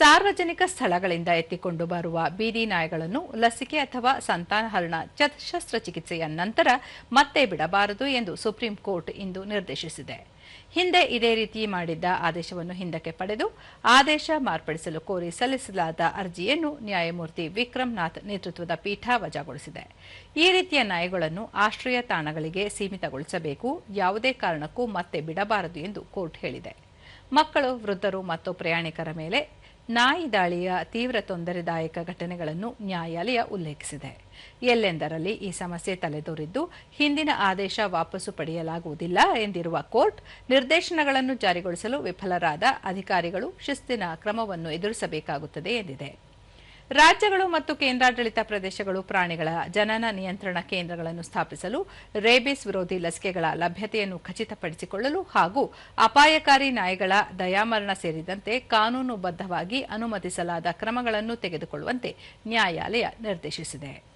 ಸಾರ್ವಜನಿಕ ಸ್ಥಳಗಳಿಂದ ಎತ್ತಿಕೊಂಡು ಬರುವ ಬೀದಿ ನಾಯಿಗಳನ್ನು ಲಸಿಕೆ ಅಥವಾ ಸಂತಾನಹರಣ ಶಸ್ತ್ರಚಿಕಿತ್ಸೆಯ ನಂತರ ಮತ್ತೆ ಬಿಡಬಾರದು ಎಂದು ಸುಪ್ರೀಂ ಕೋರ್ಟ್ ಇಂದು ನಿರ್ದೇಶಿಸಿದೆ. ಹಿಂದೆ ಇದೇ ರೀತಿ ಮಾಡಿದ್ದ ಆದೇಶವನ್ನು ಹಿಂದಕ್ಕೆ ಪಡೆದು ಆದೇಶ ಮಾರ್ಪಡಿಸಲು ಕೋರಿ ಸಲ್ಲಿಸಲಾದ ಅರ್ಜಿಯನ್ನು ನ್ಯಾಯಮೂರ್ತಿ ವಿಕ್ರಮ್ ನಾಥ್ ನೇತೃತ್ವದ ಪೀಠ ವಜಾಗೊಳಿಸಿದೆ. ಈ ರೀತಿಯ ನಾಯಿಗಳನ್ನು ಆಶ್ರಯ ತಾಣಗಳಿಗೆ ಸೀಮಿತಗೊಳಿಸಬೇಕು, ಯಾವುದೇ ಕಾರಣಕ್ಕೂ ಮತ್ತೆ ಬಿಡಬಾರದು ಎಂದು ಕೋರ್ಟ್ ಹೇಳಿದೆ. ಮಕ್ಕಳು, ವೃದ್ಧರು ಮತ್ತು ಪ್ರಯಾಣಿಕರ ಮೇಲೆ ನಾಯಿ ದಾಳಿಯ ತೀವ್ರ ತೊಂದರೆದಾಯಕ ಘಟನೆಗಳನ್ನು ನ್ಯಾಯಾಲಯ ಉಲ್ಲೇಖಿಸಿದೆ. ಎಲ್ಲೆಂದರಲ್ಲಿ ಈ ಸಮಸ್ಯೆ ತಲೆದೋರಿದ್ದು ಹಿಂದಿನ ಆದೇಶ ವಾಪಸ್ಸು ಪಡೆಯಲಾಗುವುದಿಲ್ಲ ಎಂದಿರುವ ಕೋರ್ಟ್, ನಿರ್ದೇಶನಗಳನ್ನು ಜಾರಿಗೊಳಿಸಲು ವಿಫಲರಾದ ಅಧಿಕಾರಿಗಳು ಶಿಸ್ತಿನ ಕ್ರಮವನ್ನು ಎದುರಿಸಬೇಕಾಗುತ್ತದೆ ಎಂದಿದೆ. ರಾಜ್ಯಗಳು ಮತ್ತು ಕೇಂದ್ರಾಡಳಿತ ಪ್ರದೇಶಗಳು ಪ್ರಾಣಿಗಳ ಜನನ ನಿಯಂತ್ರಣ ಕೇಂದ್ರಗಳನ್ನು ಸ್ಥಾಪಿಸಲು, ರೇಬಿಸ್ ವಿರೋಧಿ ಲಸಿಕೆಗಳ ಲಭ್ಯತೆಯನ್ನು ಖಚಿತಪಡಿಸಿಕೊಳ್ಳಲು ಹಾಗೂ ಅಪಾಯಕಾರಿ ನಾಯಿಗಳ ದಯಾಮರಣ ಸೇರಿದಂತೆ ಕಾನೂನುಬದ್ಧವಾಗಿ ಅನುಮತಿಸಲಾದ ಕ್ರಮಗಳನ್ನು ತೆಗೆದುಕೊಳ್ಳುವಂತೆ ನ್ಯಾಯಾಲಯ ನಿರ್ದೇಶಿಸಿದೆ.